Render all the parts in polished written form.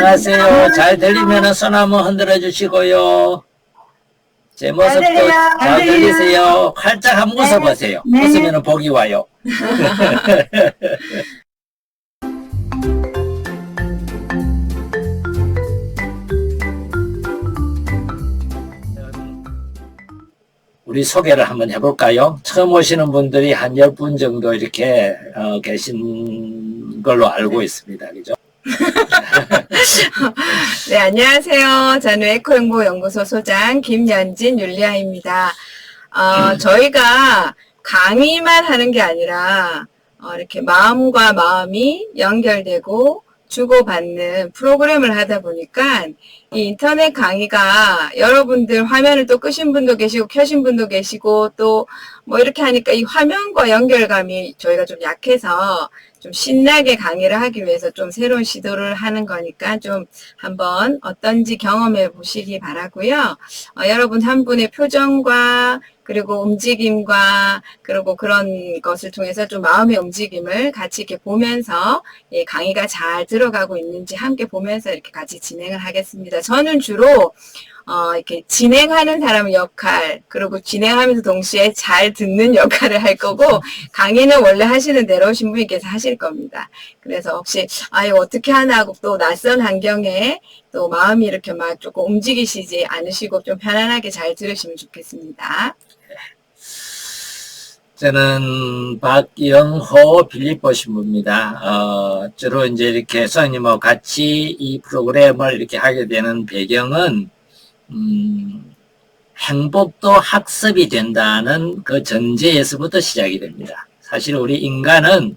안녕하세요. 잘 들리면 손 한번 흔들어 주시고요. 제 모습도 잘 들리세요. 활짝 한번 웃어보세요. 네. 웃으면 복이 와요. 우리 소개를 한번 해볼까요? 처음 오시는 분들이 한 10분 정도 이렇게 계신 걸로 알고 있습니다. 그죠? 네, 안녕하세요. 저는 에코행보연구소 소장 김연진 율리아입니다. 저희가 강의만 하는 게 아니라 이렇게 마음과 마음이 연결되고 주고받는 프로그램을 하다 보니까 이 인터넷 강의가 여러분들 화면을 또 끄신 분도 계시고 켜신 분도 계시고 또 뭐 이렇게 하니까 이 화면과 연결감이 저희가 좀 약해서 좀 신나게 강의를 하기 위해서 좀 새로운 시도를 하는 거니까 좀 한번 어떤지 경험해 보시기 바라고요. 여러분 한 분의 표정과 그리고 움직임과 그리고 그런 것을 통해서 좀 마음의 움직임을 같이 이렇게 보면서 예, 강의가 잘 들어가고 있는지 함께 보면서 이렇게 같이 진행을 하겠습니다. 저는 주로 이렇게 진행하는 사람 역할, 그리고 진행하면서 동시에 잘 듣는 역할을 할 거고, 강의는 원래 하시는 대로 신부님께서 하실 겁니다. 그래서 혹시, 이거 어떻게 하나 하고 또 낯선 환경에 또 마음이 이렇게 막 조금 움직이시지 않으시고 좀 편안하게 잘 들으시면 좋겠습니다. 저는 박영호 빌립보 신부입니다. 주로 이제 이렇게 선생님하고 같이 이 프로그램을 이렇게 하게 되는 배경은, 행복도 학습이 된다는 그 전제에서부터 시작이 됩니다. 사실 우리 인간은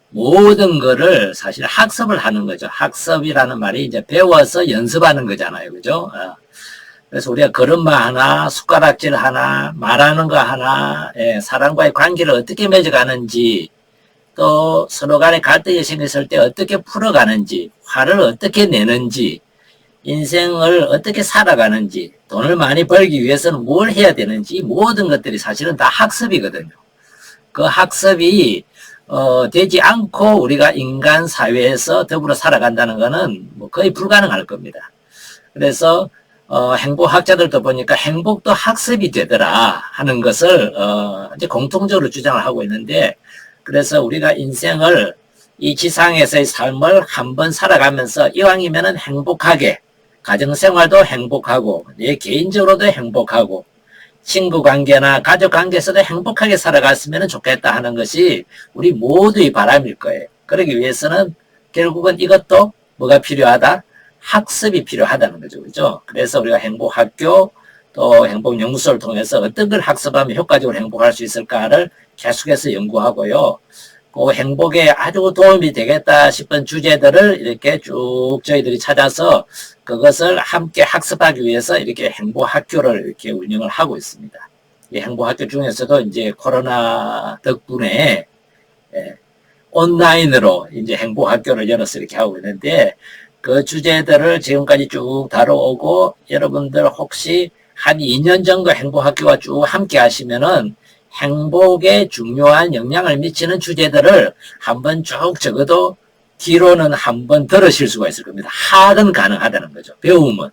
모든 거를 사실 학습을 하는 거죠. 학습이라는 말이 이제 배워서 연습하는 거잖아요. 그죠? 그래서 우리가 걸음마 하나, 숟가락질 하나, 말하는 거 하나, 사람과의 관계를 어떻게 맺어가는지, 또 서로 간에 갈등이 생겼을 때 어떻게 풀어가는지, 화를 어떻게 내는지, 인생을 어떻게 살아가는지, 돈을 많이 벌기 위해서는 뭘 해야 되는지, 모든 것들이 사실은 다 학습이거든요. 그 학습이 되지 않고 우리가 인간 사회에서 더불어 살아간다는 것은 뭐 거의 불가능할 겁니다. 그래서 행복학자들도 보니까 행복도 학습이 되더라 하는 것을 이제 공통적으로 주장을 하고 있는데, 그래서 우리가 인생을 이 지상에서의 삶을 한번 살아가면서 이왕이면은 행복하게, 가정생활도 행복하고 내 개인적으로도 행복하고 친구 관계나 가족 관계에서도 행복하게 살아갔으면 좋겠다 하는 것이 우리 모두의 바람일 거예요. 그러기 위해서는 결국은 이것도 뭐가 필요하다? 학습이 필요하다는 거죠. 그죠? 그래서 우리가 행복학교 또 행복연구소를 통해서 어떤 걸 학습하면 효과적으로 행복할 수 있을까를 계속해서 연구하고요. 그 행복에 아주 도움이 되겠다 싶은 주제들을 이렇게 쭉 저희들이 찾아서 그것을 함께 학습하기 위해서 이렇게 행복학교를 이렇게 운영을 하고 있습니다. 이 행복학교 중에서도 이제 코로나 덕분에 온라인으로 이제 행복학교를 열어서 이렇게 하고 있는데, 그 주제들을 지금까지 쭉 다뤄오고 여러분들 혹시 한 2년 정도 행복학교와 쭉 함께 하시면은 행복에 중요한 영향을 미치는 주제들을 한번 쭉 적어도 뒤로는 한번 들으실 수가 있을 겁니다. 학은 가능하다는 거죠. 배움은.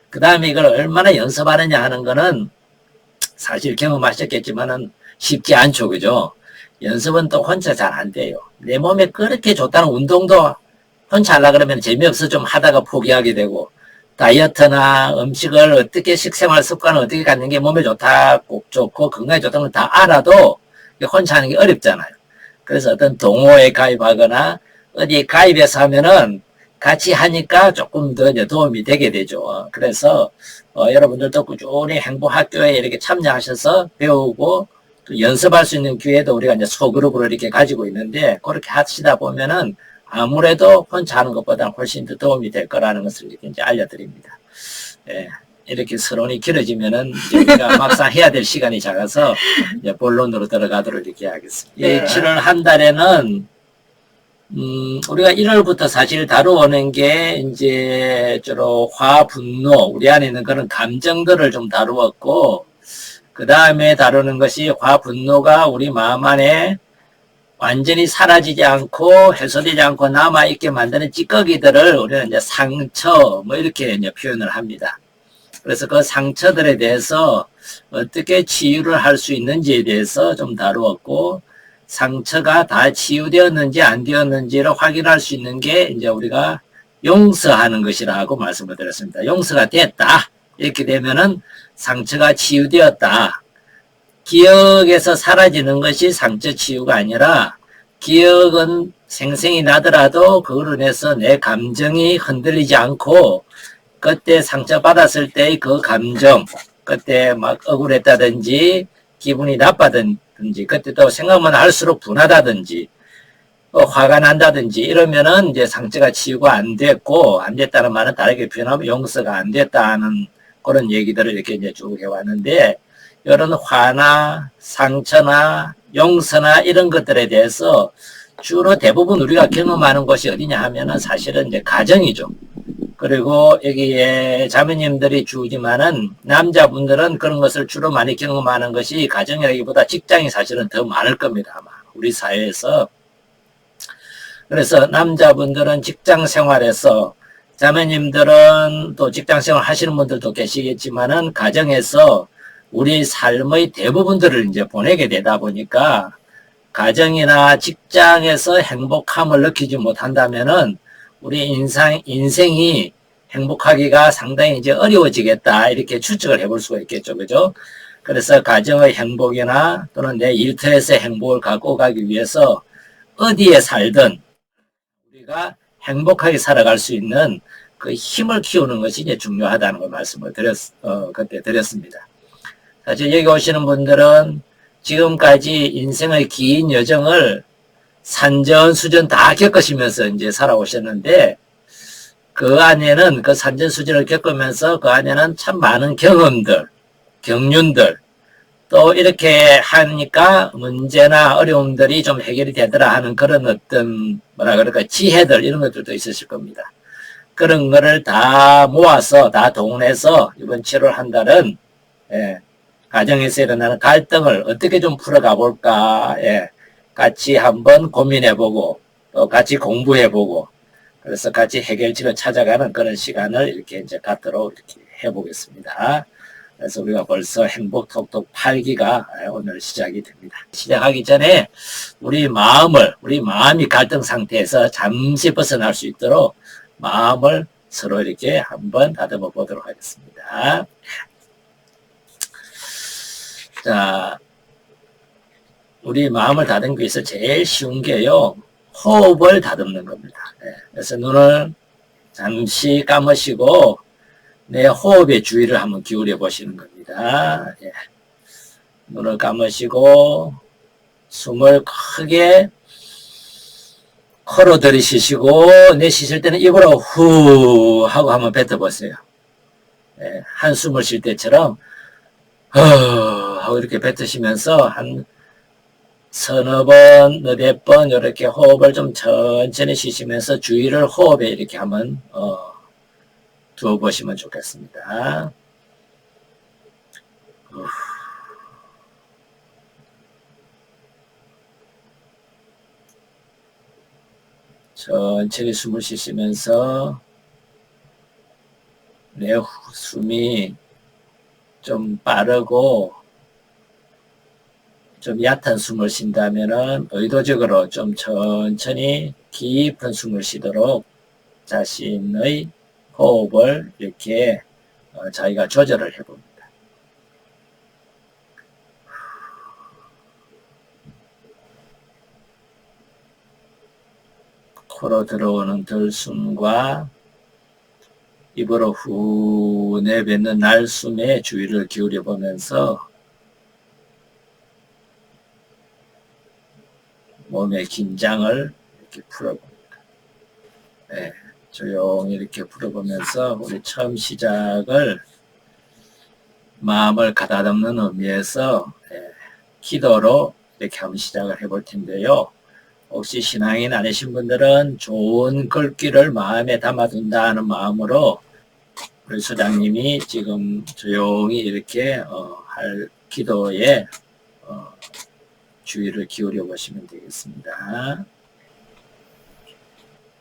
그 다음에 이걸 얼마나 연습하느냐 하는 거는 사실 경험하셨겠지만은 쉽지 않죠. 그죠? 연습은 또 혼자 잘 안 돼요. 내 몸에 그렇게 좋다는 운동도 혼자 하려고 그러면 재미없어 좀 하다가 포기하게 되고, 다이어트나 음식을 어떻게 식생활 습관을 어떻게 갖는 게 몸에 좋고 건강에 좋다는 걸 다 알아도 혼자 하는 게 어렵잖아요. 그래서 어떤 동호회에 가입하거나 어디 가입해서 하면은 같이 하니까 조금 더 도움이 되게 되죠. 그래서 여러분들도 꾸준히 행복학교에 이렇게 참여하셔서 배우고 또 연습할 수 있는 기회도 우리가 이제 소그룹으로 이렇게 가지고 있는데, 그렇게 하시다 보면은 아무래도 혼자 하는 것보다 훨씬 더 도움이 될 거라는 것을 이렇게 이제 알려드립니다. 이렇게 서론이 길어지면은 이제 우리가 막상 해야 될 시간이 작아서 이제 본론으로 들어가도록 이렇게 하겠습니다. 네. 7월 한 달에는 우리가 1월부터 사실 다루어오는 게 이제 주로 화, 분노, 우리 안에 있는 그런 감정들을 좀 다루었고, 그 다음에 다루는 것이 화, 분노가 우리 마음 안에 완전히 사라지지 않고 해소되지 않고 남아있게 만드는 찌꺼기들을 우리는 이제 상처 뭐 이렇게 이제 표현을 합니다. 그래서 그 상처들에 대해서 어떻게 치유를 할 수 있는지에 대해서 좀 다루었고, 상처가 다 치유되었는지 안 되었는지를 확인할 수 있는 게 이제 우리가 용서하는 것이라고 말씀을 드렸습니다. 용서가 됐다. 이렇게 되면은 상처가 치유되었다. 기억에서 사라지는 것이 상처 치유가 아니라, 기억은 생생히 나더라도 그걸로 인해서 내 감정이 흔들리지 않고, 그때 상처받았을 때의 그 감정, 그때 막 억울했다든지 기분이 나빠든지, 그때 또 생각만 할수록 분하다든지 화가 난다든지 이러면은 이제 상처가 치유가 안 됐고, 안 됐다는 말은 다르게 표현하면 용서가 안 됐다는 그런 얘기들을 이렇게 이제 쭉 해왔는데, 이런 화나 상처나 용서나 이런 것들에 대해서 주로 대부분 우리가 경험하는 것이 어디냐 하면은 사실은 이제 가정이죠. 그리고 여기에 자매님들이 주지만은 남자분들은 그런 것을 주로 많이 경험하는 것이 가정이라기보다 직장이 사실은 더 많을 겁니다. 아마 우리 사회에서. 그래서 남자분들은 직장 생활에서, 자매님들은 또 직장 생활 하시는 분들도 계시겠지만은 가정에서 우리 삶의 대부분들을 이제 보내게 되다 보니까 가정이나 직장에서 행복함을 느끼지 못한다면은 우리 인생이 행복하기가 상당히 이제 어려워지겠다. 이렇게 추측을 해볼 수가 있겠죠. 그죠? 그래서 가정의 행복이나 또는 내 일터에서의 행복을 갖고 가기 위해서 어디에 살든 우리가 행복하게 살아갈 수 있는 그 힘을 키우는 것이 이제 중요하다는 걸 말씀을 그때 드렸습니다. 사실 여기 오시는 분들은 지금까지 인생의 긴 여정을 산전수전 다 겪으시면서 이제 살아오셨는데, 그 안에는 그 산전수전을 겪으면서 그 안에는 참 많은 경험들, 경륜들, 또 이렇게 하니까 문제나 어려움들이 좀 해결이 되더라 하는 그런 어떤 뭐라 그럴까 지혜들 이런 것들도 있으실 겁니다. 그런 거를 다 모아서 다 동원해서 이번 7월 한 달은 가정에서 일어나는 갈등을 어떻게 좀 풀어가 볼까, 같이 한번 고민해보고 또 같이 공부해보고, 그래서 같이 해결책을 찾아가는 그런 시간을 이렇게 이제 갖도록 이렇게 해보겠습니다. 그래서 우리가 벌써 행복 톡톡 8기가 오늘 시작이 됩니다. 시작하기 전에 우리 마음이 갈등 상태에서 잠시 벗어날 수 있도록 마음을 서로 이렇게 한번 다듬어 보도록 하겠습니다. 자, 우리 마음을 다듬기 위해서 제일 쉬운 게요, 호흡을 다듬는 겁니다. 그래서 눈을 잠시 감으시고 내 호흡에 주의를 한번 기울여 보시는 겁니다. 눈을 감으시고 숨을 크게 코로 들이쉬시고, 내쉬실 때는 입으로 후 하고 한번 뱉어보세요. 한숨을 쉴 때처럼 하고 이렇게 뱉으시면서 한 서너 번, 너댓 번 이렇게 호흡을 좀 천천히 쉬시면서 주의를 호흡에 이렇게 한번 두어보시면 좋겠습니다. 천천히 숨을 쉬시면서 내 숨이 좀 빠르고 좀 얕은 숨을 쉰다면은 의도적으로 좀 천천히 깊은 숨을 쉬도록 자신의 호흡을 이렇게 자기가 조절을 해봅니다. 코로 들어오는 들숨과 입으로 후 내뱉는 날숨에 주의를 기울여 보면서 몸의 긴장을 이렇게 풀어봅니다. 조용히 이렇게 풀어보면서 우리 처음 시작을 마음을 가다듬는 의미에서 기도로 이렇게 한번 시작을 해볼 텐데요. 혹시 신앙인 아니신 분들은 좋은 글귀를 마음에 담아둔다는 마음으로 우리 소장님이 지금 조용히 이렇게 할 기도에 주의를 기울여 보시면 되겠습니다.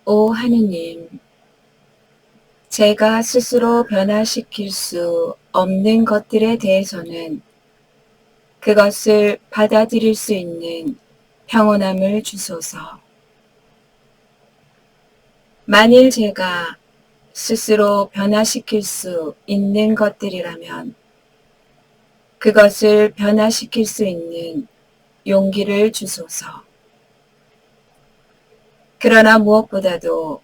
오 하느님, 제가 스스로 변화시킬 수 없는 것들에 대해서는 그것을 받아들일 수 있는 평온함을 주소서. 만일 제가 스스로 변화시킬 수 있는 것들이라면 그것을 변화시킬 수 있는 용기를 주소서. 그러나 무엇보다도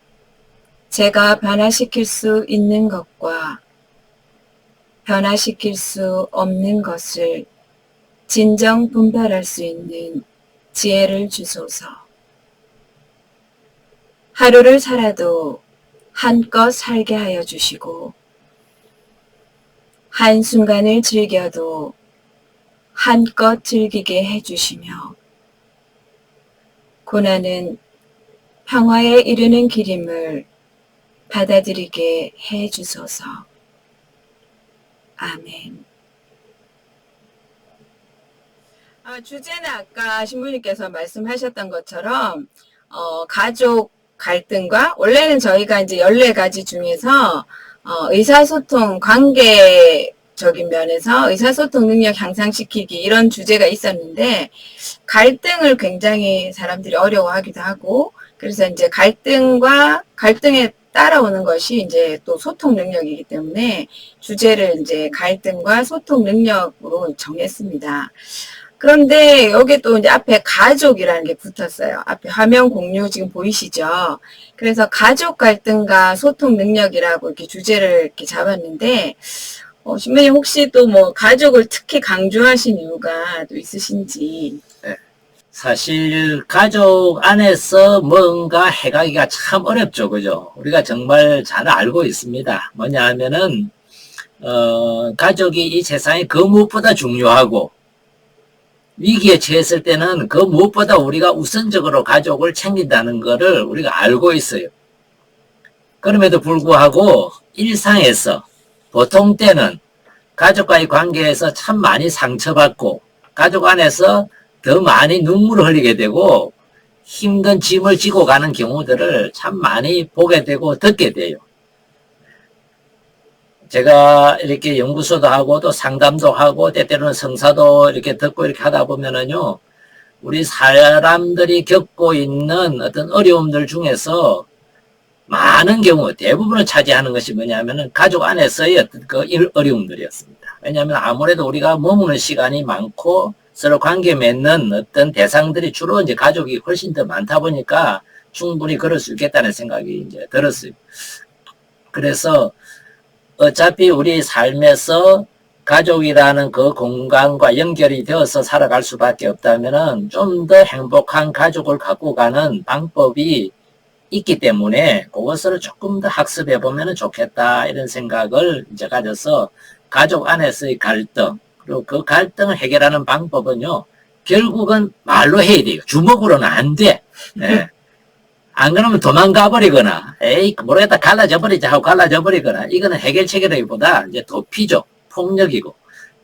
제가 변화시킬 수 있는 것과 변화시킬 수 없는 것을 진정 분별할 수 있는 지혜를 주소서. 하루를 살아도 한껏 살게 하여 주시고 한순간을 즐겨도 한껏 즐기게 해 주시며 고난은 평화에 이르는 길임을 받아들이게 해 주소서. 아멘. 주제는 아까 신부님께서 말씀하셨던 것처럼 가족 갈등과 원래는 저희가 이제 14가지 중에서 의사소통 관계적인 면에서 의사소통 능력 향상시키기 이런 주제가 있었는데 갈등을 굉장히 사람들이 어려워하기도 하고 그래서 이제 갈등에 따라오는 것이 이제 또 소통 능력이기 때문에 주제를 이제 갈등과 소통 능력으로 정했습니다. 그런데 여기 또 이제 앞에 가족이라는 게 붙었어요. 앞에 화면 공유 지금 보이시죠? 그래서 가족 갈등과 소통 능력이라고 이렇게 주제를 이렇게 잡았는데, 신부님 혹시 또 뭐 가족을 특히 강조하신 이유가 또 있으신지? 네. 사실 가족 안에서 뭔가 해가기가 참 어렵죠. 그죠? 우리가 정말 잘 알고 있습니다. 뭐냐 하면은, 가족이 이 세상에 그 무엇보다 중요하고, 위기에 처했을 때는 그 무엇보다 우리가 우선적으로 가족을 챙긴다는 것을 우리가 알고 있어요. 그럼에도 불구하고 일상에서 보통 때는 가족과의 관계에서 참 많이 상처받고 가족 안에서 더 많이 눈물을 흘리게 되고 힘든 짐을 지고 가는 경우들을 참 많이 보게 되고 듣게 돼요. 제가 이렇게 연구소도 하고 또 상담도 하고 때때로는 성사도 이렇게 듣고 이렇게 하다 보면은요, 우리 사람들이 겪고 있는 어떤 어려움들 중에서 많은 경우 대부분을 차지하는 것이 뭐냐면은 가족 안에서의 어떤 그 어려움들이었습니다. 왜냐하면 아무래도 우리가 머무는 시간이 많고 서로 관계 맺는 어떤 대상들이 주로 이제 가족이 훨씬 더 많다 보니까 충분히 그럴 수 있겠다는 생각이 이제 들었어요. 그래서 어차피 우리 삶에서 가족이라는 그 공간과 연결이 되어서 살아갈 수밖에 없다면은 좀 더 행복한 가족을 갖고 가는 방법이 있기 때문에 그것을 조금 더 학습해 보면 좋겠다 이런 생각을 이제 가져서 가족 안에서의 갈등 그리고 그 갈등을 해결하는 방법은요 결국은 말로 해야 돼요. 주먹으로는 안 돼. 네. 안 그러면 도망가 버리거나, 에이, 모르겠다, 갈라져 버리자 하고 갈라져 버리거나, 이거는 해결책이라기보다 이제 도피죠. 폭력이고.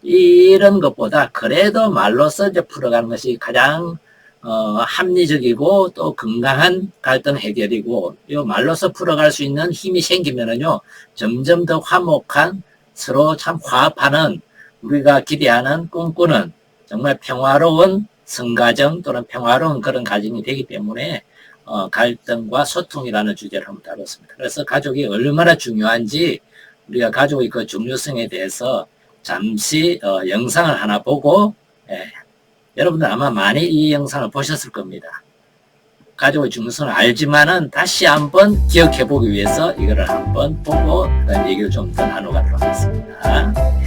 이런 것보다 그래도 말로써 이제 풀어가는 것이 가장, 합리적이고 또 건강한 갈등 해결이고, 이 말로써 풀어갈 수 있는 힘이 생기면은요, 점점 더 화목한 서로 참 화합하는 우리가 기대하는 꿈꾸는 정말 평화로운 성가정 또는 평화로운 그런 가정이 되기 때문에, 갈등과 소통이라는 주제를 한번 다뤘습니다. 그래서 가족이 얼마나 중요한지 우리가 가족의 그 중요성에 대해서 잠시 영상을 하나 보고 여러분들 아마 많이 이 영상을 보셨을 겁니다. 가족의 중요성을 알지만은 다시 한번 기억해 보기 위해서 이거를 한번 보고 얘기를 좀 더 나눠가도록 하겠습니다.